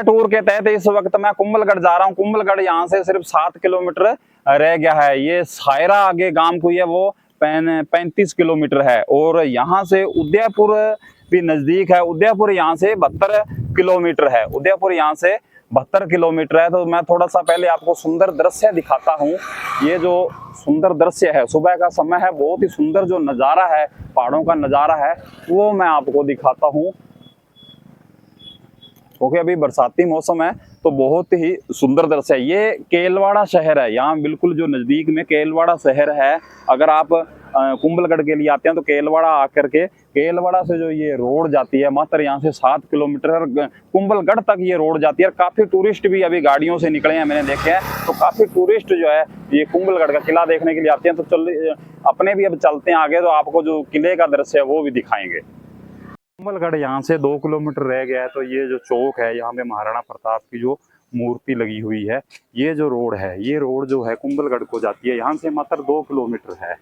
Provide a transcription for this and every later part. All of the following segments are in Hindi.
टूर के तहत इस वक्त मैं कुंभलगढ़ जा रहा हूँ। कुंभलगढ़ यहाँ से सिर्फ 7 किलोमीटर रह गया है। ये सायरा आगे गांव को है वो 35 किलोमीटर है और यहाँ से उदयपुर भी नजदीक है। उदयपुर यहाँ से 72 किलोमीटर है। उदयपुर यहाँ से 72 किलोमीटर है। तो मैं थोड़ा सा पहले आपको सुंदर दृश्य दिखाता हूँ। ये जो सुंदर दृश्य है, सुबह का समय है, बहुत ही सुंदर जो नज़ारा है, पहाड़ों का नज़ारा है, वो मैं आपको दिखाता हूँ। क्योंकि अभी बरसाती मौसम है तो बहुत ही सुंदर दृश्य है। ये केलवाड़ा शहर है, यहाँ बिल्कुल जो नज़दीक में केलवाड़ा शहर है। अगर आप कुंभलगढ़ के लिए आते हैं तो केलवाड़ा आकर के, केलवाड़ा से जो ये रोड जाती है मात्र यहाँ से 7 किलोमीटर कुंभलगढ़ तक ये रोड जाती है। और काफ़ी टूरिस्ट भी अभी गाड़ियों से निकले हैं, मैंने देखे हैं। तो काफ़ी टूरिस्ट जो है ये कुंभलगढ़ का किला देखने के लिए आते हैं। तो चल अपने भी अब चलते हैं आगे, तो आपको जो किले का दृश्य है वो भी दिखाएंगे। कुंभलगढ़ यहाँ से 2 किलोमीटर रह गया है। तो ये जो चौक है, यहाँ पे महाराणा प्रताप की जो मूर्ति लगी हुई है, ये जो रोड है, ये रोड जो है कुंभलगढ़ को जाती है। यहाँ से मात्र 2 किलोमीटर है।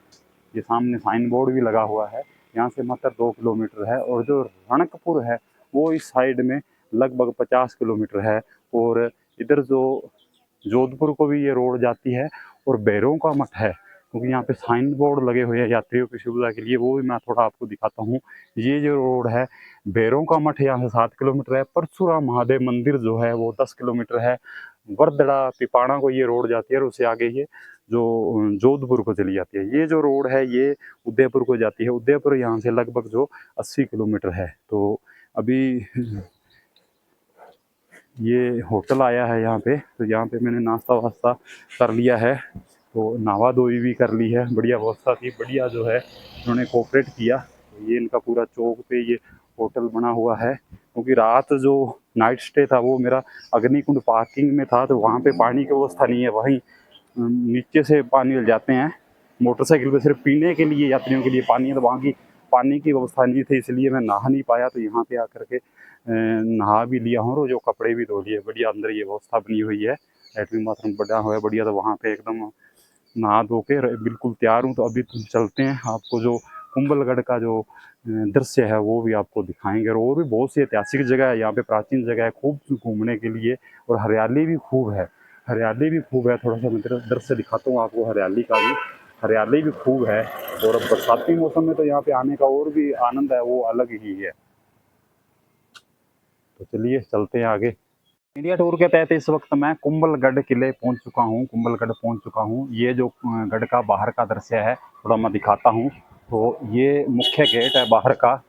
ये सामने साइन बोर्ड भी लगा हुआ है, यहाँ से मात्र 2 किलोमीटर है। और जो रणकपुर है वो इस साइड में लगभग 50 किलोमीटर है। और इधर जो जोधपुर को भी ये रोड जाती है। और बैरों का मठ है, क्योंकि यहाँ पे साइन बोर्ड लगे हुए हैं यात्रियों की सुविधा के लिए, वो भी मैं थोड़ा आपको दिखाता हूँ। ये जो रोड है बैरों का मठ यहाँ से 7 किलोमीटर है। परशुराम महादेव मंदिर जो है वो 10 किलोमीटर है। वर्दड़ा पिपाणा को ये रोड जाती है और उससे आगे ये जो जोधपुर को चली जाती है। ये जो रोड है ये उदयपुर को जाती है। उदयपुर यहाँ से लगभग जो 80 किलोमीटर है। तो अभी ये होटल आया है यहाँ पे, तो यहाँ पे मैंने नाश्ता वास्ता कर लिया है, तो नहा धोई भी कर ली है। बढ़िया व्यवस्था थी, बढ़िया जो है उन्होंने कोऑपरेट किया। ये इनका पूरा चौक पे ये होटल बना हुआ है। क्योंकि रात जो नाइट स्टे था वो मेरा अग्निकुंड पार्किंग में था, तो वहाँ पे पानी की व्यवस्था नहीं है। वहीं नीचे से पानी मिल जाते हैं मोटरसाइकिल पे, सिर्फ पीने के लिए यात्रियों के लिए पानी है। तो वहाँ की पानी की व्यवस्था नहीं थी, इसलिए मैं नहा नहीं पाया। तो यहाँ पे आकर के नहा भी लिया हूँ और जो कपड़े भी धो लिए। बढ़िया अंदर ये व्यवस्था बनी हुई है, लैट्रिन बाथरूम बना हुआ है बढ़िया। तो वहाँ पे एकदम नहा धो के बिल्कुल तैयार हूँ। तो अभी चलते हैं, आपको जो कुंभलगढ़ का जो दृश्य है वो भी आपको दिखाएंगे। और भी बहुत सी ऐतिहासिक जगह है यहाँ पे, प्राचीन जगह है खूब घूमने के लिए। और हरियाली भी खूब है, हरियाली भी खूब है। थोड़ा सा मैं दृश्य दिखाता हूँ आपको हरियाली का भी। हरियाली भी खूब है। और अब बरसाती मौसम में तो यहाँ पे आने का और भी आनंद है, वो अलग ही है। तो चलिए चलते हैं आगे। इंडिया टूर के तहत इस वक्त मैं कुंभलगढ़ किले पहुंच चुका हूं, कुंभलगढ़ पहुंच चुका हूं। ये जो गढ़ का बाहर का दृश्य है थोड़ा मैं दिखाता हूं। तो ये मुख्य गेट है बाहर का,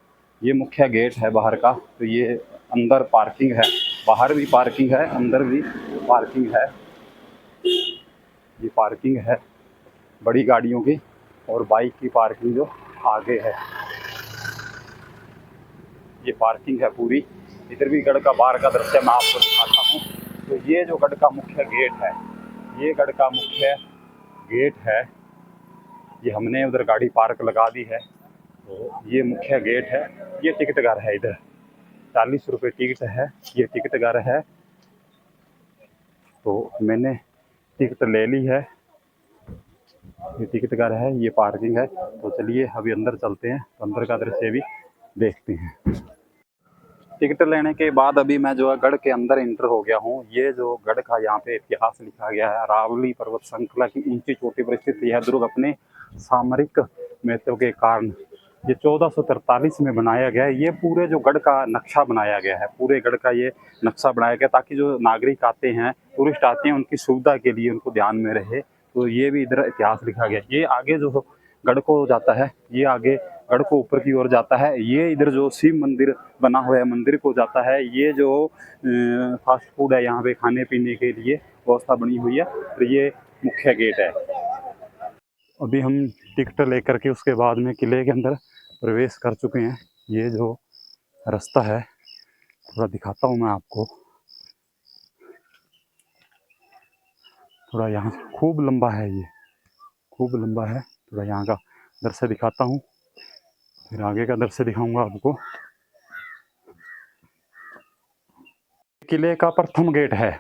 ये मुख्य गेट है बाहर का। तो ये अंदर पार्किंग है, बाहर भी पार्किंग है, अंदर भी पार्किंग है। ये पार्किंग है बड़ी गाड़ियों की, और बाइक की पार्किंग जो आगे है, ये पार्किंग है पूरी। इधर भी गढ़ का बाहर का दृश्य मैं आपको दिखाता हूँ। तो ये जो गढ़ का मुख्य गेट है, ये गढ़ का मुख्य गेट है। ये हमने उधर गाड़ी पार्क लगा दी है। तो ये मुख्य गेट है। ये टिकट घर है, इधर 40 रुपये टिकट है, ये टिकट घर है। तो मैंने टिकट ले ली है, ये टिकट घर है, ये पार्किंग है। तो चलिए अभी अंदर चलते हैं, तो अंदर का दृश्य भी देखते हैं। टिकट लेने के बाद अभी मैं जो है गढ़ के अंदर इंटर हो गया हूँ। ये जो गढ़ का यहाँ पे इतिहास लिखा गया है, अरावली पर्वत श्रृंखला की ऊंची चोटी पर स्थित यह दुर्ग अपने सामरिक महत्व के कारण ये 1443 में बनाया गया है। ये पूरे जो गढ़ का नक्शा बनाया गया है, पूरे गढ़ का ये नक्शा बनाया गया ताकि जो नागरिक आते हैं, टूरिस्ट आते हैं, उनकी सुविधा के लिए उनको ध्यान में रहे। तो ये भी इधर इतिहास लिखा गया। ये आगे जो गढ़ को जाता है, ये आगे गढ़ को ऊपर की ओर जाता है। ये इधर जो शिव मंदिर बना हुआ है, मंदिर को जाता है। ये जो फास्ट फूड है यहाँ पे खाने पीने के लिए व्यवस्था बनी हुई है। तो ये मुख्य गेट है। अभी हम टिकट लेकर के उसके बाद में किले के अंदर प्रवेश कर चुके हैं। ये जो रास्ता है थोड़ा दिखाता हूँ मैं आपको। थोड़ा यहाँ खूब लंबा है, ये खूब लंबा है। थोड़ा यहाँ का दृश्य दिखाता हूँ, फिर आगे का दृश्य दिखाऊंगा आपको। किले का प्रथम गेट है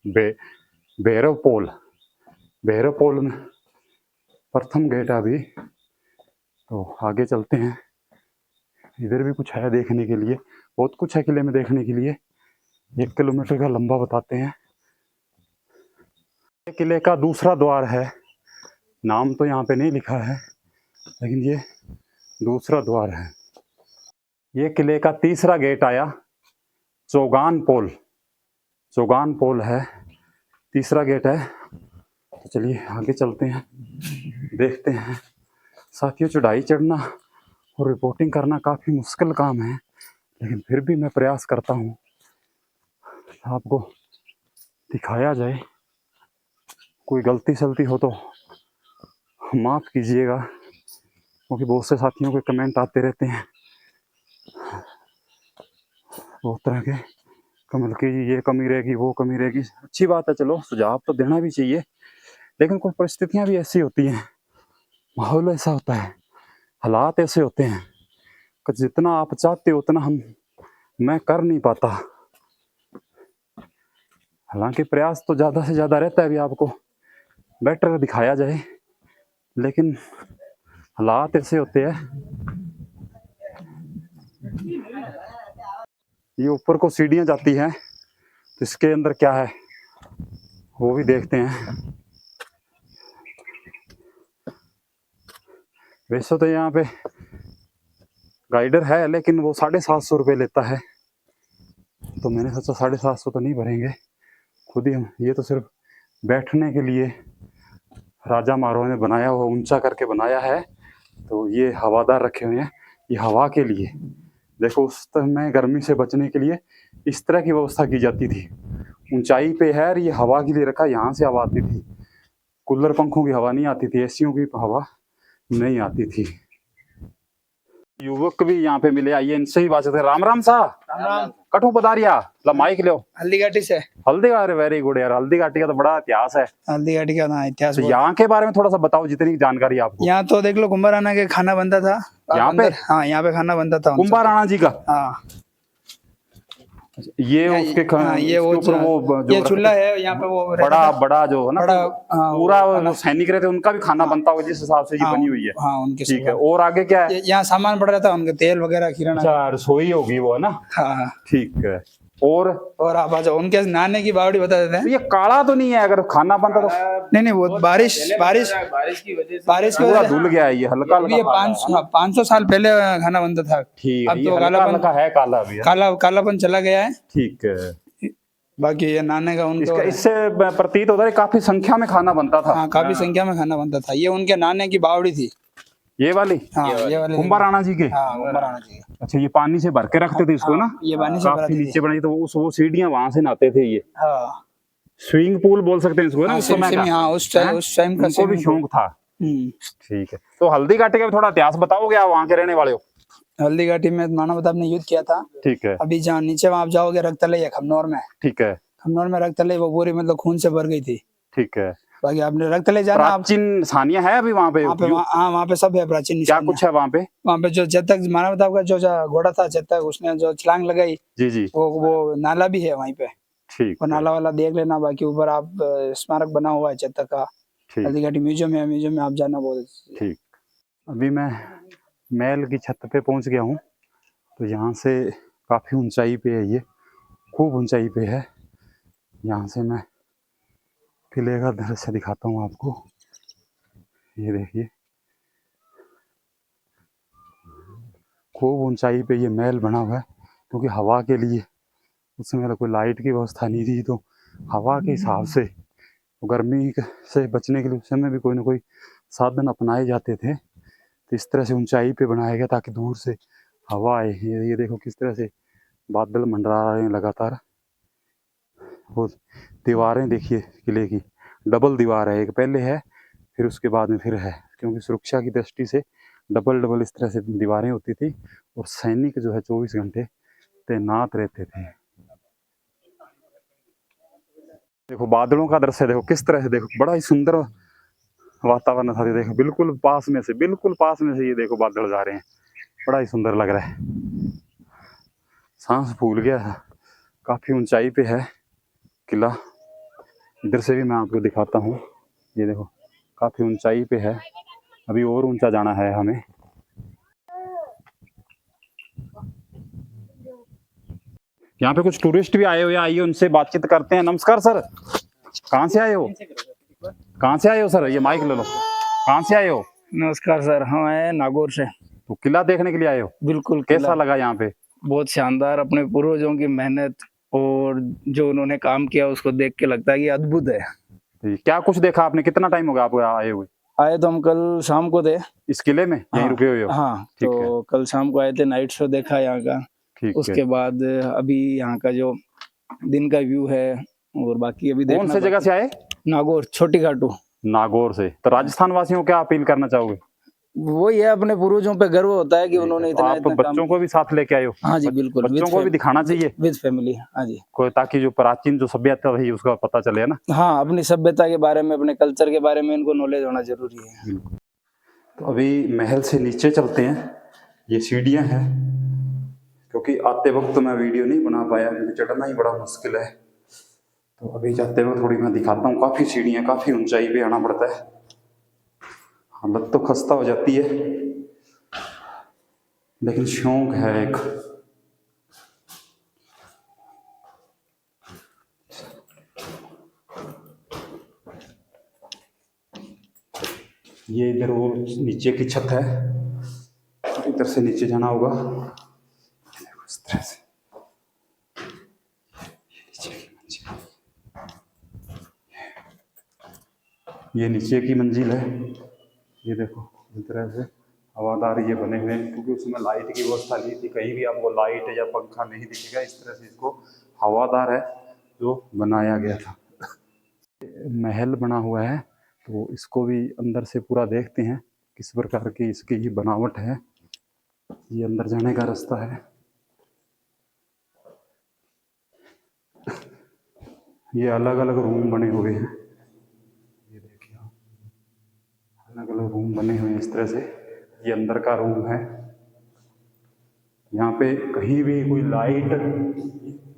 भैरव पोल, भैरव पोल में प्रथम गेट है अभी। तो आगे चलते हैं, इधर भी कुछ है देखने के लिए, बहुत कुछ है किले में देखने के लिए। 1 किलोमीटर का लंबा बताते हैं। ये किले का दूसरा द्वार है, नाम तो यहाँ पे नहीं लिखा है लेकिन ये दूसरा द्वार है। ये किले का तीसरा गेट आया, चौगान पोल। चौगान पोल है, तीसरा गेट है। तो चलिए आगे चलते हैं, देखते हैं। साथियों, चढ़ाई चढ़ना और रिपोर्टिंग करना काफ़ी मुश्किल काम है, लेकिन फिर भी मैं प्रयास करता हूँ आपको दिखाया जाए। कोई गलती सलती हो तो माफ़ कीजिएगा, क्योंकि बहुत से साथियों के कमेंट आते रहते हैं बहुत तरह के, कमल की ये कमी रहेगी, वो कमी रहेगी। अच्छी बात है, चलो सुझाव तो देना भी चाहिए, लेकिन कुछ परिस्थितियाँ भी ऐसी होती हैं, माहौल ऐसा होता है, हालात ऐसे होते हैं कि जितना आप चाहते हो उतना मैं कर नहीं पाता। हालांकि प्रयास तो ज़्यादा से ज़्यादा रहता है भी आपको बेटर दिखाया जाए, लेकिन हालात ऐसे होते हैं। ये ऊपर को सीढ़ियाँ जाती हैं, तो इसके अंदर क्या है वो भी देखते हैं। वैसे तो यहाँ पे गाइडर है, लेकिन वो 750 रुपये लेता है, तो मैंने सोचा 750 तो नहीं भरेंगे खुद ही हम। ये तो सिर्फ बैठने के लिए राजा महाराजा ने बनाया हुआ, ऊंचा करके बनाया है, तो ये हवादार रखे हुए हैं, ये हवा के लिए। देखो उस समय गर्मी से बचने के लिए इस तरह की व्यवस्था की जाती थी। ऊंचाई पे है और ये हवा के लिए रखा, यहाँ से हवा आती थी। कूलर पंखों की हवा नहीं आती थी, एसियों की हवा नहीं आती थी। युवक भी यहाँ पे मिले, आइए इनसे ही बात करते हैं। राम राम सा। राम राम। कठू पधारिया ला माइक लो। हल्दी घाटी से। हल्दी घाटी, वेरी गुड यार, हल्दी घाटी का तो बड़ा इतिहास है। हल्दी घाटी का ना इतिहास तो यहाँ के बारे में थोड़ा सा बताओ, जितनी जानकारी आपको। यहाँ तो देख लो, कुंभाराना के खाना बनता था यहाँ पे। हाँ, यहाँ पे खाना बनता था कुंभाराना जी का। हाँ, ये उसके ये वो जो ये चूल्हा है यहाँ पे, वो बड़ा जो है ना, बड़ा पूरा वो सैनिक रहते उनका भी खाना बनता होगा जिस हिसाब से ये बनी हुई है। हाँ, उनके ठीक है, और आगे क्या है? यहाँ सामान पड़ रहा था उनके, तेल वगैरह, किराना। अच्छा, रसोई होगी वो, है ना? हाँ, ठीक है। और आप आ जाओ, उनके नाने की बावड़ी बता देते हैं। ये काला तो नहीं है अगर खाना बनता तो? नहीं, वो बारिश की वजह पूरा धुल गया है ये, हल्का ये 500 साल पहले खाना बनता था। ठीक अब है, तो हल्का है, काला भी है। कालापन चला गया है। ठीक है। बाकी ये नाने का उनको इससे प्रतीत होता है काफी संख्या में खाना बनता था। हाँ, काफी संख्या में खाना बनता था। ये उनके नाने की बावड़ी थी, ये वाली। हाँ, ये वाली कुंभाराना जी के। हाँ, कुंभाराना जी। अच्छा, ये पानी से भर के रखते थे इसको ना? ये पानी से काफी नीचे बनाई, तो वो सीढ़ियां वहां से नहाते थे ये। हाँ, स्विमिंग पूल बोल सकते हैं इसको ना, उस समय का। हाँ, उस टाइम का उनको भी शौक था। हम्म। ठीक है, तो हल्दी घाटी का भी थोड़ा इतिहास बताओगे, आप वहाँ के रहने वाले हो? हल्दी घाटी में मानवता ने युद्ध किया था। ठीक है। अभी जहाँ नीचे वहाँ आप जाओगे, रक्तले या खमनौर में। ठीक है। खमनौर में रक्तले, वो पूरी मतलब खून से भर गई थी। ठीक है। बाकी आपने रक्तले जाना, प्राचीन निशानियां है अभी वहाँ पे? हाँ, वहाँ पे सब है प्राचीन क्या कुछ है वहाँ पे? वहाँ पे जो चेतक मानवता का जो घोड़ा था चेतक, उसने जो छलांग लगाई, जी जी, वो नाला भी है वहीं पे। ठीक, वो नाला वाला देख लेना। बाकी ऊपर आप स्मारक बना हुआ है चेतक का, हल्दी घाटी म्यूजियम है, म्यूजियम में आप जाना बहुत। ठीक। अभी मैं महल की छत पे पहुंच गया हूँ, तो यहाँ से काफ़ी ऊंचाई पे है, ये खूब ऊंचाई पे है। यहाँ से मैं किले का दृश्य दिखाता हूँ आपको। ये देखिए, खूब ऊंचाई पे ये महल बना हुआ है, क्योंकि हवा के लिए उस समय कोई लाइट की व्यवस्था नहीं थी, तो हवा के हिसाब से गर्मी से बचने के लिए उस समय भी कोई ना कोई साधन अपनाए जाते थे। तो इस तरह से ऊंचाई पे बनाया गया ताकि दूर से हवा आए। ये देखो किस तरह से बादल मंडरा रहे हैं लगातार। वो दीवारें देखिए किले की, डबल दीवार है, एक पहले है फिर उसके बाद में फिर है, क्योंकि सुरक्षा की दृष्टि से डबल इस तरह से दीवारें होती थी, और सैनिक जो है 24 घंटे तैनात रहते थे। देखो बादलों का दृश्य देखो किस तरह से, देखो बड़ा ही सुंदर वातावरण था। देखो बिल्कुल पास में से ये देखो बादल जा रहे हैं, बड़ा ही सुंदर लग रहा है। सांस फूल गया है। काफी ऊंचाई पे है किला, इधर से भी मैं आपको दिखाता हूँ। ये देखो काफी ऊंचाई पे है, अभी और ऊंचा जाना है हमें। यहाँ पे कुछ टूरिस्ट भी आए हुए हैं, आइए उनसे बातचीत करते हैं। नमस्कार सर, कहाँ से आए हो? कहाँ से आए हो सर? ये माइक ले लो। कहाँ से आए हो? नमस्कार सर, हम आए हैं नागौर से। तो किला देखने के लिए आए हो? बिल्कुल। कैसा लगा यहाँ पे? बहुत शानदार, अपने पूर्वजों की मेहनत और जो उन्होंने काम किया उसको देख के लगता है कि अद्भुत है। तो क्या कुछ देखा आपने? कितना टाइम हो गया आपको यहाँ आए हुए? आए तो हम कल शाम को थे। इस किले में यहीं रुके हुए हो? हाँ, ठीक तो कल शाम को आए थे, नाइट शो देखा यहाँ का। ठीक उसके है। बाद अभी यहाँ का जो दिन का व्यू है और बाकी अभी कौन से जगह से आए? नागौर, छोटी घाटू। नागौर से। तो राजस्थान वासियों को क्या अपील करना चाहोगे? वही है, अपने पूर्वजों पे गर्व होता है कि उन्होंने तो इतना आप बच्चों को भी साथ लेके आए हो? हाँ जी बिल्कुल, बच्चों को भी दिखाना चाहिए विद फैमिली। हाँ जी, कोई, ताकि जो प्राचीन जो सभ्यता रही उसका पता चले, है ना? हाँ, अपनी सभ्यता के बारे में, अपने कल्चर के बारे में इनको नॉलेज होना जरूरी है। तो अभी महल से नीचे चलते हैं। ये सीढ़ियां हैं, क्योंकि आते वक्त मैं वीडियो नहीं बना पाया क्योंकि चढ़ना ही बड़ा मुश्किल है। तो अभी जाते हुए थोड़ी मैं दिखाता हूँ। काफी सीढ़ियां, काफी ऊंचाई पे आना पड़ता है, हालत तो खस्ता हो जाती है, लेकिन शौक है एक। ये इधर वो नीचे की छत है, इधर से नीचे जाना होगा इस तरह से। ये नीचे की मंजिल है। ये देखो इस तरह से हवादार ये बने हुए हैं, क्योंकि उसमें लाइट की व्यवस्था नहीं थी। कहीं भी आपको लाइट या पंखा नहीं दिखेगा। इस तरह से इसको हवादार है जो बनाया गया था। महल बना हुआ है, तो इसको भी अंदर से पूरा देखते हैं किस प्रकार की इसकी ये बनावट है। ये अंदर जाने का रास्ता है। ये अलग अलग रूम बने हुए हैं, ये देखिए अलग अलग रूम बने हुए हैं इस तरह से। ये अंदर का रूम है। यहाँ पे कहीं भी कोई लाइट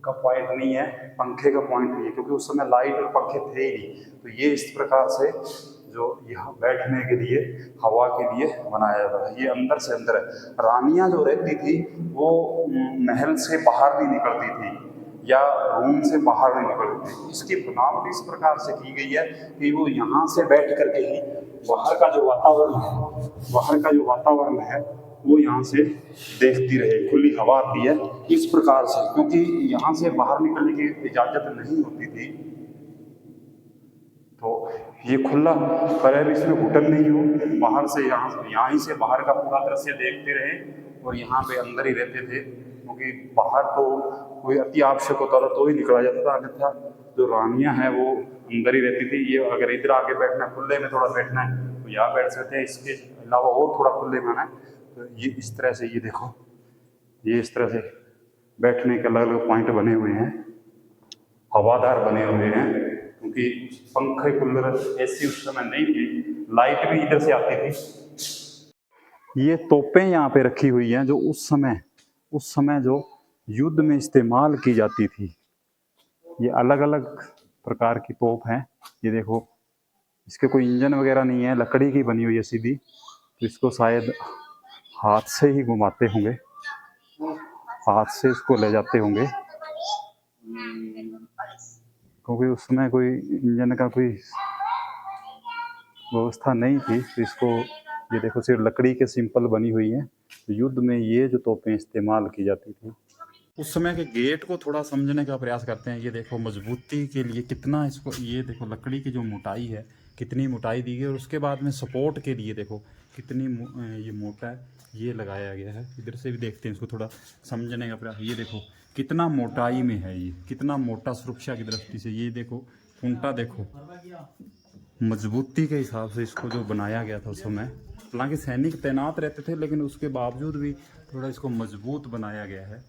का पॉइंट नहीं है, पंखे का पॉइंट नहीं है, क्योंकि उस समय लाइट और पंखे थे ही नहीं। तो ये इस प्रकार से जो यहाँ बैठने के लिए, हवा के लिए बनाया जाता है। ये अंदर से अंदर है। रानियां जो रहती थी वो महल से बाहर नहीं निकलती थी या रूम से बाहर नहीं निकलती थी। इसकी बनावट इस प्रकार से की गई है कि वो यहाँ से बैठ करके ही बाहर का जो वातावरण है वो यहाँ से देखती रहे, खुली हवा आती है इस प्रकार से, क्योंकि यहाँ से बाहर निकलने की इजाजत नहीं होती थी। तो ये खुला, पर इसमें घुटन नहीं हो, बाहर से यहाँ ही से बाहर का पूरा दृश्य देखते रहे और यहाँ पे अंदर ही रहते थे, क्योंकि बाहर तो कोई अति आवश्यक होता था तो ही निकला जाता था, अन्यथा जो रानियां हैं वो अंदर ही रहती थी। ये अगर इधर आके बैठना है, खुले में थोड़ा बैठना है तो यहाँ बैठ सकते हैं, इसके अलावा और थोड़ा खुले में आना है तो ये इस तरह से, ये देखो ये इस तरह से बैठने के अलग अलग पॉइंट बने हुए हैं, हवादार बने हुए हैं, क्योंकि पंखे कूलर एसी उस समय नहीं थी, लाइट भी इधर से आती थी। ये तोपें यहाँ पे रखी हुई हैं जो उस समय जो युद्ध में इस्तेमाल की जाती थी। ये अलग अलग प्रकार की तोप हैं। ये देखो, इसके कोई इंजन वगैरह नहीं है, लकड़ी की बनी हुई है सीधी। तो इसको शायद हाथ से ही घुमाते होंगे, हाथ से इसको ले जाते होंगे, क्योंकि उसमें कोई इंजन का कोई व्यवस्था नहीं थी। तो इसको, ये देखो सिर्फ लकड़ी के सिंपल बनी हुई है। तो युद्ध में ये जो तोपें इस्तेमाल की जाती थी उस समय के गेट को थोड़ा समझने का प्रयास करते हैं। ये देखो मजबूती के लिए कितना इसको, ये देखो लकड़ी की जो मोटाई है कितनी मोटाई दी गई, और उसके बाद में सपोर्ट के लिए देखो कितनी ये मोटा है, ये लगाया गया है। इधर से भी देखते हैं, इसको थोड़ा समझने का प्रयास। ये देखो कितना मोटाई में है, ये कितना मोटा सुरक्षा की दृष्टि से। ये देखो कुंटा, देखो मजबूती के हिसाब से इसको जो बनाया गया था उस समय। हालांकि सैनिक तैनात रहते थे, लेकिन उसके बावजूद भी थोड़ा इसको मजबूत बनाया गया है।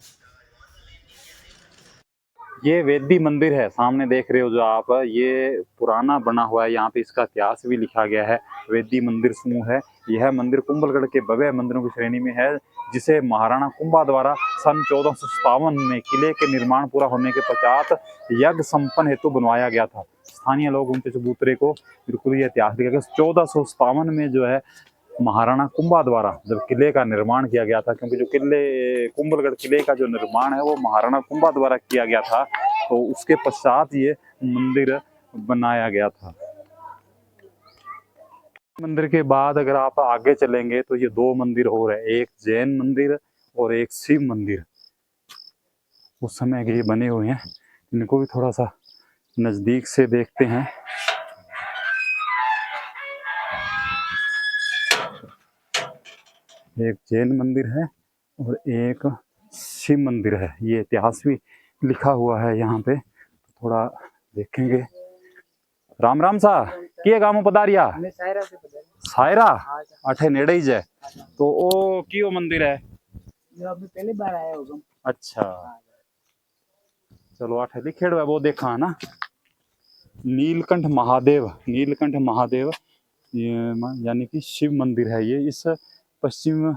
ये वेदी मंदिर है, सामने देख रहे हो जो आप, ये पुराना बना हुआ है। यहाँ पे इसका इतिहास भी लिखा गया है। वेदी मंदिर समूह है। यह मंदिर कुंभलगढ़ के भव्य मंदिरों की श्रेणी में है, जिसे महाराणा कुंभा द्वारा सन 1457 में किले के निर्माण पूरा होने के पश्चात यज्ञ संपन्न हेतु बनवाया गया था। स्थानीय लोग उनके चबूतरे को, बिल्कुल ये इतिहास लिखा गया 1457 में जो है महाराणा कुंभा द्वारा जब किले का निर्माण किया गया था, क्योंकि जो कुंभलगढ़ किले का जो निर्माण है वो महाराणा कुंभा द्वारा किया गया था, तो उसके पश्चात ये मंदिर बनाया गया था। मंदिर के बाद अगर आप आगे चलेंगे तो ये दो मंदिर और है, एक जैन मंदिर और एक शिव मंदिर। उस समय के ये बने हुए हैं, इनको भी थोड़ा सा नजदीक से देखते हैं। एक जैन मंदिर है और एक शिव मंदिर है। ये इतिहास भी लिखा हुआ है यहाँ पे, थोड़ा देखेंगे। राम राम सा किए गामो पधारिया सायरा अठे नेड़े ही है, तो ओ कियो मंदिर है पहली बार आया होगा। अच्छा चलो अठे लिखेड़ है वो देखा है ना, नीलकंठ महादेव ये यानी कि शिव मंदिर है। ये इस पश्चिम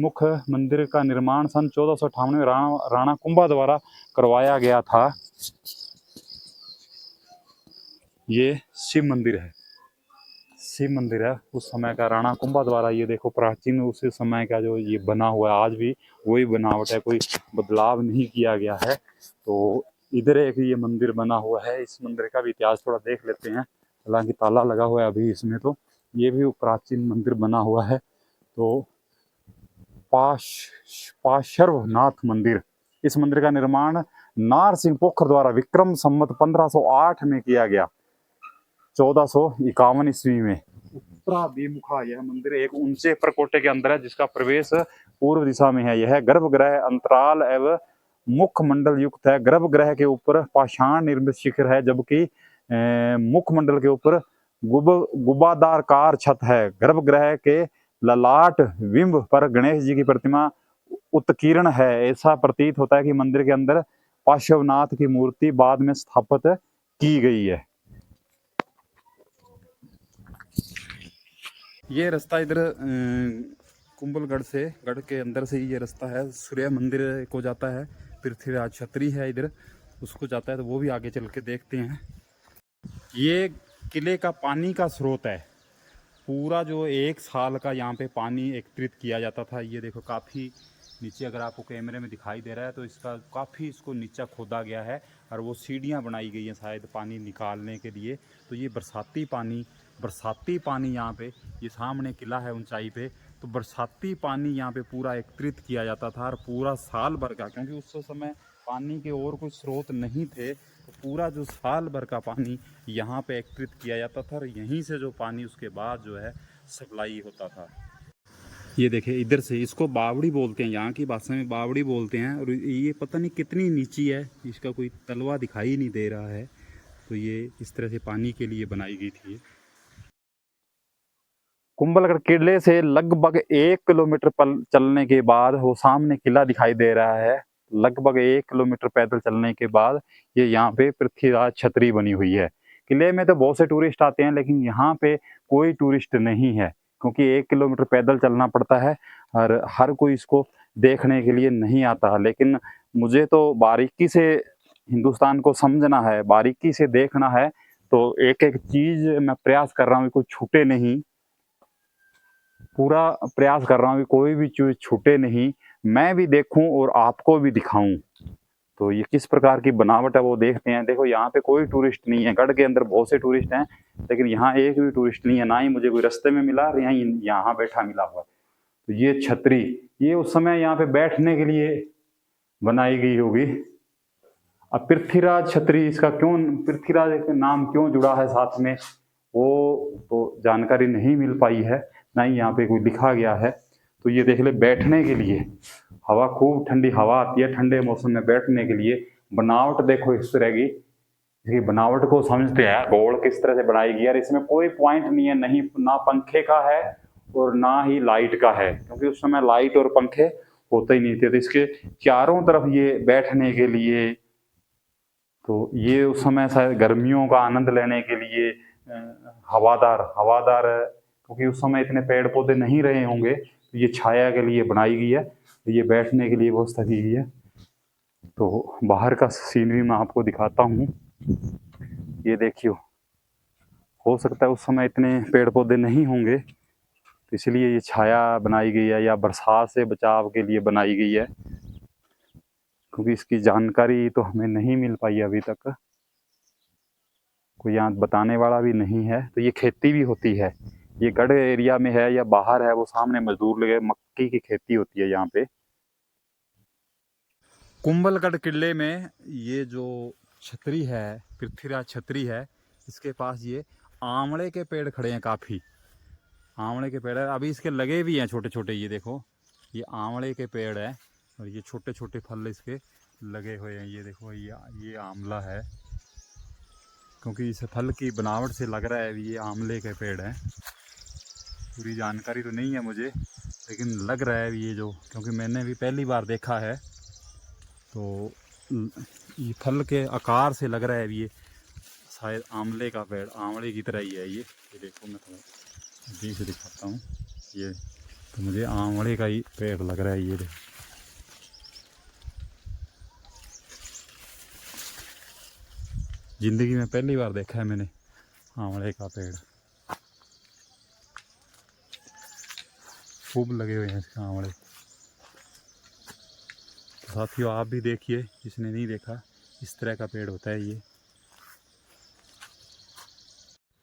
मुख मंदिर का निर्माण सन 1458 में राणा कुंभा द्वारा करवाया गया था। ये शिव मंदिर है उस समय का, राणा कुंभा द्वारा। ये देखो प्राचीन उस समय का जो ये बना हुआ है, आज भी वही बनावट है, कोई बदलाव नहीं किया गया है। तो इधर एक ये मंदिर बना हुआ है, इस मंदिर का भी इतिहास थोड़ा देख लेते हैं। हालांकि ताला लगा हुआ है अभी इसमें, तो ये भी प्राचीन मंदिर बना हुआ है। तो पार्श्वनाथ मंदिर, इस मंदिर का निर्माण नारसिंह पोखर द्वारा विक्रम संवत 1508 में किया गया, 1451 ईस्वी में। उत्तराभिमुखा यह मंदिर एक ऊंचे प्रकोटे के अंदर है, जिसका प्रवेश पूर्व दिशा में है। यह गर्भगृह अंतराल एवं मुख मंडल युक्त है। गर्भगृह के ऊपर पाषाण निर्मित शिखर है, जबकि मुख मंडल के ऊपर गुबादारकार छत है। गर्भगृह के ललाट बिंब पर गणेश जी की प्रतिमा उत्कीर्ण है। ऐसा प्रतीत होता है कि मंदिर के अंदर पार्श्वनाथ की मूर्ति बाद में स्थापित की गई है। ये रास्ता इधर कुंभलगढ़ से, गढ़ के अंदर से ही ये रास्ता है, सूर्य मंदिर को जाता है। पृथ्वीराज छतरी है इधर, उसको जाता है, तो वो भी आगे चल के देखते हैं। ये किले का पानी का स्रोत है। पूरा जो 1 साल का यहाँ पे पानी एकत्रित किया जाता था। ये देखो काफ़ी नीचे, अगर आपको कैमरे में दिखाई दे रहा है तो इसका काफ़ी इसको नीचा खोदा गया है, और वो सीढ़ियाँ बनाई गई हैं शायद पानी निकालने के लिए। तो ये बरसाती पानी यहाँ पे, ये सामने किला है ऊंचाई पे, तो बरसाती पानी यहाँ पे पूरा एकत्रित किया जाता था, और पूरा साल भर का, क्योंकि उस समय पानी के और कोई स्रोत नहीं थे, तो पूरा जो साल भर का पानी यहाँ पे एकत्रित किया जाता था, और यहीं से जो पानी उसके बाद जो है सप्लाई होता था। ये देखिए इधर से, इसको बावड़ी बोलते हैं, यहाँ की भाषा में बावड़ी बोलते हैं। और ये पता नहीं कितनी नीची है, इसका कोई तलवा दिखाई नहीं दे रहा है। तो ये इस तरह से पानी के लिए बनाई गई थी। कुंभलगढ़ किले से लगभग 1 किलोमीटर चलने के बाद वो सामने किला दिखाई दे रहा है। लगभग 1 किलोमीटर पैदल चलने के बाद ये यहाँ पे पृथ्वीराज छतरी बनी हुई है। किले में तो बहुत से टूरिस्ट आते हैं, लेकिन यहाँ पे कोई टूरिस्ट नहीं है, क्योंकि 1 किलोमीटर पैदल चलना पड़ता है, और हर कोई इसको देखने के लिए नहीं आता। लेकिन मुझे तो बारीकी से हिंदुस्तान को समझना है, बारीकी से देखना है, तो एक एक चीज मैं प्रयास कर रहा हूँ कोई छूटे नहीं, पूरा प्रयास कर रहा हूँ कि कोई भी चीज छूटे नहीं, मैं भी देखूं और आपको भी दिखाऊं। तो ये किस प्रकार की बनावट है वो देखते हैं। देखो यहाँ पे कोई टूरिस्ट नहीं है, गढ़ के अंदर बहुत से टूरिस्ट हैं, लेकिन यहाँ एक भी टूरिस्ट नहीं है, ना ही मुझे कोई रास्ते में मिला, यहाँ बैठा मिला हुआ। तो ये छतरी, ये उस समय यहाँ पे बैठने के लिए बनाई गई होगी। अब पृथ्वीराज छतरी, इसका क्यों पृथ्वीराज का नाम क्यों जुड़ा है साथ में, वो तो जानकारी नहीं मिल पाई है, ना ही यहाँ पे कोई लिखा गया है। तो ये देख ले, बैठने के लिए हवा, खूब ठंडी हवा आती है ठंडे मौसम में बैठने के लिए। बनावट देखो इस तरह की, बनावट को समझते हैं गोल किस तरह से बनाई गई। यार इसमें कोई पॉइंट नहीं है, नहीं ना पंखे का है और ना ही लाइट का है, क्योंकि उस समय लाइट और पंखे होते ही नहीं थे। तो इसके चारों तरफ ये बैठने के लिए, तो ये उस समय शायद गर्मियों का आनंद लेने के लिए हवादार, क्योंकि उस समय इतने पेड़ पौधे नहीं रहे होंगे, तो ये छाया के लिए बनाई गई है, तो ये बैठने के लिए व्यवस्था की गई है। तो बाहर का सीनरी मैं आपको दिखाता हूँ। ये देखियो, हो सकता है उस समय इतने पेड़ पौधे नहीं होंगे, तो इसलिए ये छाया बनाई गई है या बरसात से बचाव के लिए बनाई गई है, क्योंकि इसकी जानकारी तो हमें नहीं मिल पाई अभी तक, कोई यहाँ बताने वाला भी नहीं है। तो ये खेती भी होती है, ये गढ़ एरिया में है या बाहर है, वो सामने मजदूर लगे, मक्की की खेती होती है यहाँ पे। कुंभलगढ़ किले में ये जो छतरी है, पृथ्वीराज छतरी है, इसके पास ये आंवले के पेड़ खड़े हैं, काफ़ी आंवले के पेड़ है, अभी इसके लगे भी हैं छोटे छोटे, ये देखो ये आंवले के पेड़ है और ये छोटे छोटे फल इसके लगे हुए हैं। ये देखो ये आंवला है, क्योंकि इस फल की बनावट से लग रहा है ये आंवले के पेड़ है। पूरी जानकारी तो नहीं है मुझे, लेकिन लग रहा है ये जो, क्योंकि मैंने भी पहली बार देखा है, तो ये फल के आकार से लग रहा है ये शायद आंवले का पेड़, आंवले की तरह ही है ये देखो, मैं थोड़ा अभी से दिखाता हूँ, ये तो मुझे आंवले का ही पेड़ लग रहा है ये देखो। जिंदगी में पहली बार देखा है मैंने आंवले का पेड़, खूब लगे हुए हैं इसके आंवले। तो साथियों आप भी देखिए, जिसने नहीं देखा, इस तरह का पेड़ होता है ये।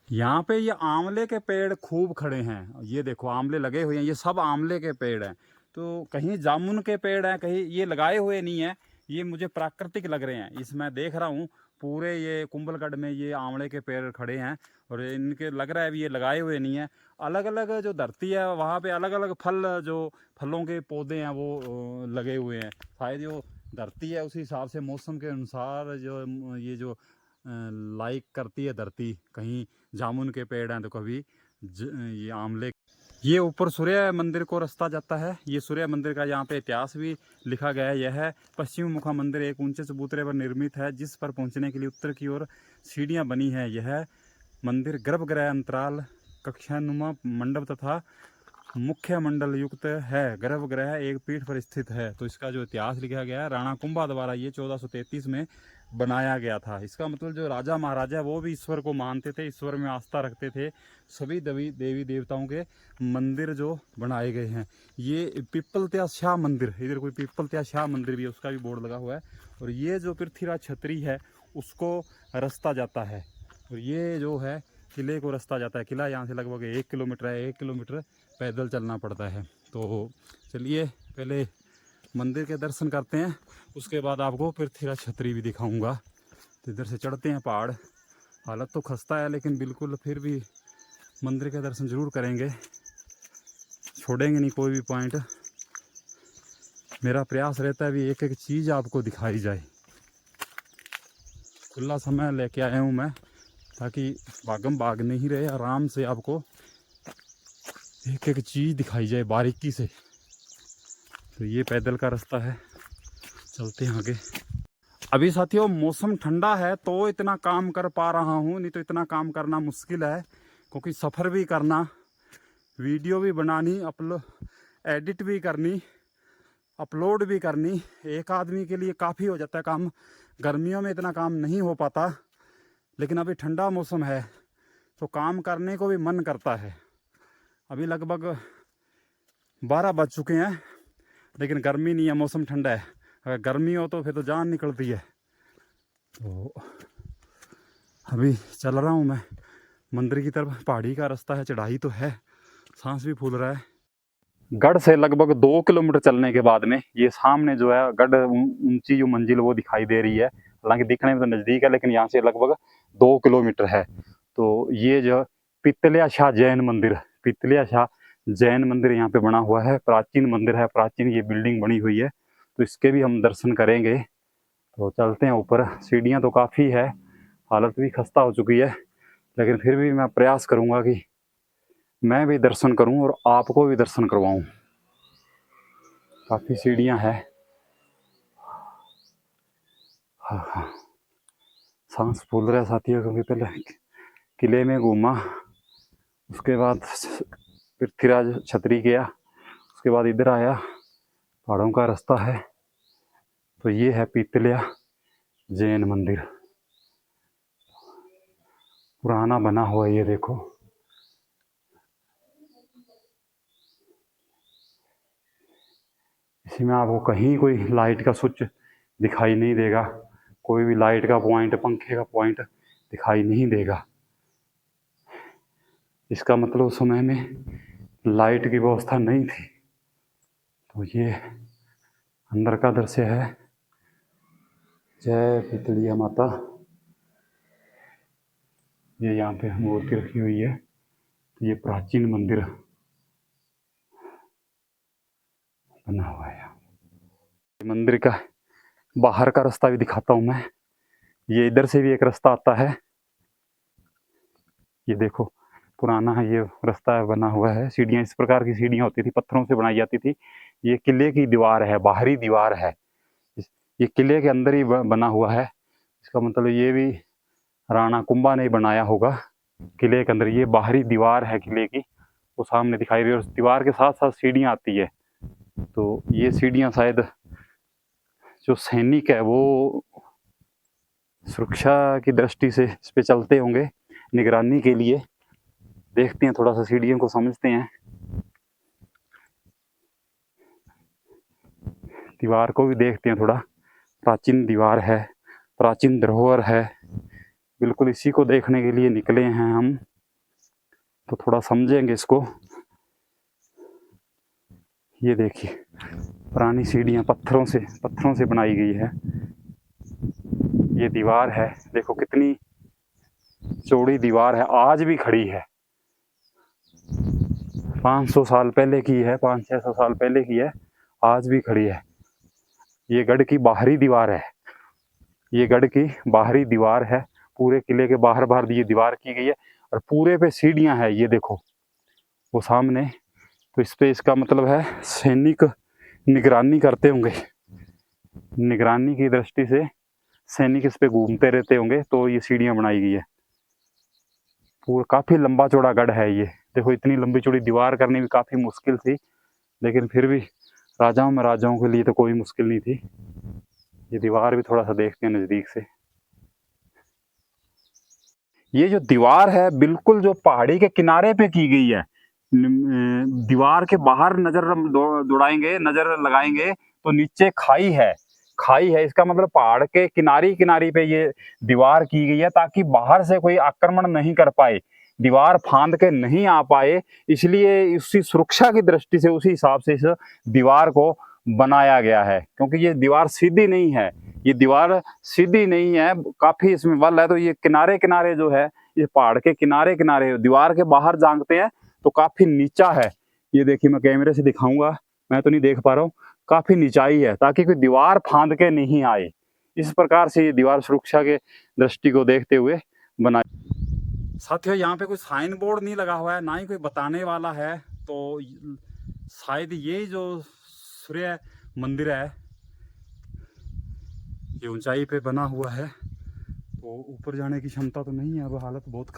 यहाँ पे ये आंवले के पेड़ खूब खड़े हैं, ये देखो आंवले लगे हुए हैं, ये सब आंवले के पेड़ हैं। तो कहीं जामुन के पेड़ हैं, कहीं ये लगाए हुए नहीं है, ये मुझे प्राकृतिक लग रहे हैं। इस मैं देख रहा हूँ पूरे ये कुंभलगढ़ में ये आंवले के पेड़ खड़े हैं, और इनके लग रहा है भी ये लगाए हुए नहीं है। अलग अलग जो धरती है वहाँ पे अलग अलग फल, जो फलों के पौधे हैं वो लगे हुए हैं। शायद जो धरती है उसी हिसाब से मौसम के अनुसार जो ये जो लाइक करती है धरती, कहीं जामुन के पेड़ हैं तो कभी ये आंवले। ये ऊपर सूर्य मंदिर को रास्ता जाता है, ये सूर्य मंदिर का यहाँ पे इतिहास भी लिखा गया है। यह पश्चिम मुखा मंदिर एक ऊंचे चबूतरे पर निर्मित है, जिस पर पहुंचने के लिए उत्तर की ओर सीढ़ियां बनी है। यह मंदिर गर्भगृह, अंतराल, कक्षानुमा मंडप तथा मुख्य मंडल युक्त है। गर्भगृह एक पीठ पर स्थित है। तो इसका जो इतिहास लिखा गया है, राणा कुंभा द्वारा ये 1433 में बनाया गया था। इसका मतलब जो राजा महाराजा वो भी ईश्वर को मानते थे, ईश्वर में आस्था रखते थे। सभी देवी देवताओं के मंदिर जो बनाए गए हैं। ये पिपलत्या शाह मंदिर, इधर कोई पिपलत्या शाह मंदिर भी है, उसका भी बोर्ड लगा हुआ है। और ये जो पृथ्वीराज छतरी है उसको रास्ता जाता है, और ये जो है किले को रास्ता जाता है। किला यहाँ से लगभग 1 किलोमीटर है, 1 किलोमीटर पैदल चलना पड़ता है। तो चलिए पहले मंदिर के दर्शन करते हैं, उसके बाद आपको पृथ्वीराज छतरी भी दिखाऊंगा। तो इधर से चढ़ते हैं पहाड़, हालत तो खस्ता है लेकिन बिल्कुल फिर भी मंदिर के दर्शन जरूर करेंगे, छोड़ेंगे नहीं कोई भी पॉइंट। मेरा प्रयास रहता है भी एक एक चीज़ आपको दिखाई जाए। खुला समय लेके आया हूँ मैं, ताकि भागम भाग नहीं रहे, आराम से आपको एक एक चीज़ दिखाई जाए बारीकी से। तो ये पैदल का रास्ता है, चलते हैं आगे। अभी साथियों मौसम ठंडा है तो इतना काम कर पा रहा हूँ, नहीं तो इतना काम करना मुश्किल है, क्योंकि सफ़र भी करना, वीडियो भी बनानी, एडिट भी करनी, अपलोड भी करनी, एक आदमी के लिए काफ़ी हो जाता है काम। गर्मियों में इतना काम नहीं हो पाता, लेकिन अभी ठंडा मौसम है तो काम करने को भी मन करता है। अभी लगभग 12 बज चुके हैं, लेकिन गर्मी नहीं है, मौसम ठंडा है। अगर गर्मी हो तो फिर तो जान निकलती है। तो अभी चल रहा हूँ मैं मंदिर की तरफ। पहाड़ी का रास्ता है, चढ़ाई तो है, सांस भी फूल रहा है। गढ़ से लगभग 2 किलोमीटर चलने के बाद में ये सामने जो है गढ़ ऊंची जो मंजिल वो दिखाई दे रही है। हालांकि दिखने में तो नज़दीक है, लेकिन यहाँ से लगभग 2 किलोमीटर है। तो ये जो पितलिया शाह जैन मंदिर, पितलिया शाह जैन मंदिर यहाँ पे बना हुआ है, प्राचीन मंदिर है, प्राचीन ये बिल्डिंग बनी हुई है। तो इसके भी हम दर्शन करेंगे। तो चलते हैं ऊपर। सीढ़ियाँ तो काफ़ी है, हालत भी खस्ता हो चुकी है, लेकिन फिर भी मैं प्रयास करूँगा कि मैं भी दर्शन करूं और आपको भी दर्शन करवाऊं। काफ़ी सीढ़ियां हैं। हाँ, सांस फूल रहा है साथियों, क्योंकि पहले किले में घूमा, उसके बाद पृथ्वीराज छतरी गया, उसके बाद इधर आया, पहाड़ों का रास्ता है। तो ये है पितलिया जैन मंदिर। पुराना बना हुआ है, ये देखो। इसी में आपको कहीं कोई लाइट का स्विच दिखाई नहीं देगा, कोई भी लाइट का पॉइंट, पंखे का पॉइंट दिखाई नहीं देगा। इसका मतलब उस समय में लाइट की व्यवस्था नहीं थी। तो ये अंदर का दृश्य है। जय पितलिया माता। ये यहाँ पे मूर्ति रखी हुई है। तो ये प्राचीन मंदिर बना हुआ है। मंदिर का बाहर का रास्ता भी दिखाता हूँ मैं। ये इधर से भी एक रास्ता आता है, ये देखो पुराना है ये रास्ता बना हुआ है। सीढ़ियाँ इस प्रकार की सीढ़ियाँ होती थी, पत्थरों से बनाई जाती थी। ये किले की दीवार है, बाहरी दीवार है। ये किले के अंदर ही बना हुआ है। इसका मतलब ये भी राणा कुंभा ने बनाया होगा किले के अंदर। ये बाहरी दीवार है किले की, वो सामने दिखाई दे रही है। उस दीवार के साथ साथ सीढ़ियाँ आती है। तो ये सीढ़ियाँ शायद जो सैनिक है वो सुरक्षा की दृष्टि से इस पे चलते होंगे, निगरानी के लिए। देखते हैं, थोड़ा सा सीढ़ियों को समझते हैं। दीवार को भी देखते हैं थोड़ा। प्राचीन दीवार है, प्राचीन धरोहर है, बिल्कुल इसी को देखने के लिए निकले हैं हम। तो थोड़ा समझेंगे इसको। ये देखिए पुरानी सीढ़ियाँ पत्थरों से बनाई गई है। ये दीवार है, देखो कितनी चौड़ी दीवार है, आज भी खड़ी है। 500 साल पहले की है, 500-600 साल पहले की है, आज भी खड़ी है। ये गढ़ की बाहरी दीवार है, ये गढ़ की बाहरी दीवार है। पूरे किले के बाहर बाहर ये दीवार की गई है और पूरे पे सीढ़ियाँ है। ये देखो वो सामने। तो इस पे इसका मतलब है सैनिक निगरानी करते होंगे, निगरानी की दृष्टि से सैनिक इस पे घूमते रहते होंगे, तो ये सीढ़ियाँ बनाई गई है। पूरा काफ़ी लंबा चौड़ा गढ़ है ये। देखो इतनी लंबी चौड़ी दीवार करनी भी काफ़ी मुश्किल थी, लेकिन फिर भी राजाओं के लिए तो कोई मुश्किल नहीं थी। ये दीवार भी थोड़ा सा देखते हैं नज़दीक से। ये जो दीवार है बिल्कुल जो पहाड़ी के किनारे पे की गई है। दीवार के बाहर नजर दौड़ाएंगे, नजर लगाएंगे तो नीचे खाई है, खाई है। इसका मतलब पहाड़ के किनारी पे ये दीवार की गई है, ताकि बाहर से कोई आक्रमण नहीं कर पाए, दीवार फांद के नहीं आ पाए। इसलिए उसी सुरक्षा की दृष्टि से उसी हिसाब से इस दीवार को बनाया गया है। क्योंकि ये दीवार सीधी नहीं है, ये दीवार सीधी नहीं है, काफी इसमें बल है। तो ये किनारे जो है, ये पहाड़ के किनारे दीवार के बाहर झांकते हैं तो काफी नीचा है। ये देखिए मैं कैमरे से दिखाऊंगा, मैं तो नहीं देख पा रहा हूँ। काफी नीचाई है, ताकि कोई दीवार फांद के नहीं आए। इस प्रकार से ये दीवार सुरक्षा के दृष्टि को देखते हुए बनाई। साथियों यहाँ पे कोई साइन बोर्ड नहीं लगा हुआ है, ना ही कोई बताने वाला है। तो शायद ये जो सूर्य मंदिर है ये ऊंचाई पे बना हुआ है, तो ऊपर जाने की क्षमता तो नहीं है। अब हालत बहुत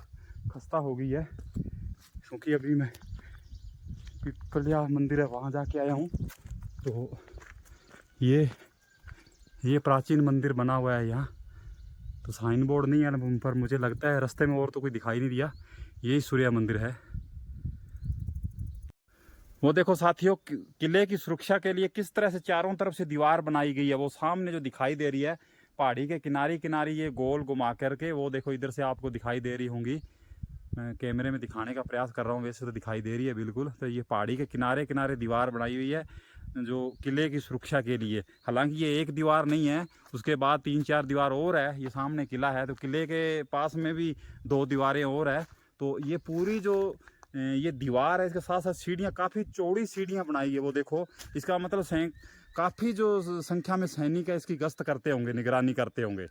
खस्ता हो गई है, क्योंकि अभी मैं पिपलिया मंदिर है वहाँ जाके आया हूँ। तो ये प्राचीन मंदिर बना हुआ है यहाँ। तो साइन बोर्ड नहीं है, पर मुझे लगता है रास्ते में और तो कोई दिखाई नहीं दिया। यही सूर्य मंदिर है। वो देखो साथियों, किले की सुरक्षा के लिए किस तरह से चारों तरफ से दीवार बनाई गई है। वो सामने जो दिखाई दे रही है पहाड़ी के किनारे ये गोल घुमा करके, वो देखो इधर से आपको दिखाई दे रही होंगी। मैं कैमरे में दिखाने का प्रयास कर रहा हूँ, वैसे तो दिखाई दे रही है बिल्कुल। तो ये पहाड़ी के किनारे दीवार बनाई हुई है जो किले की सुरक्षा के लिए। हालांकि ये एक दीवार नहीं है, उसके बाद 3-4 दीवार और है। ये सामने किला है, तो किले के पास में भी 2 दीवारें और है। तो ये पूरी जो ये दीवार है, इसके साथ साथ सीढ़ियाँ, काफ़ी चौड़ी सीढ़ियाँ बनाई है। वो देखो, इसका मतलब काफ़ी जो संख्या में सैनिक है इसकी गश्त करते होंगे, निगरानी करते होंगे।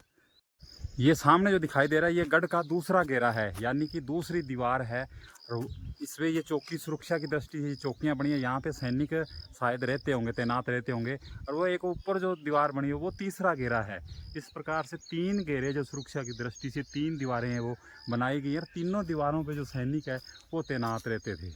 ये सामने जो दिखाई दे रहा है ये गढ़ का दूसरा घेरा है, यानी कि दूसरी दीवार है। और इसमें ये चौकी सुरक्षा की दृष्टि से चौकियाँ बनी है, यहाँ पे सैनिक शायद रहते होंगे, तैनात रहते होंगे। और वो एक ऊपर जो दीवार बनी है वो तीसरा घेरा है। इस प्रकार से 3 घेरे जो सुरक्षा की दृष्टि से 3 दीवारें हैं वो बनाई गई है। और तीनों दीवारों पे जो सैनिक है वो तैनात रहते थे।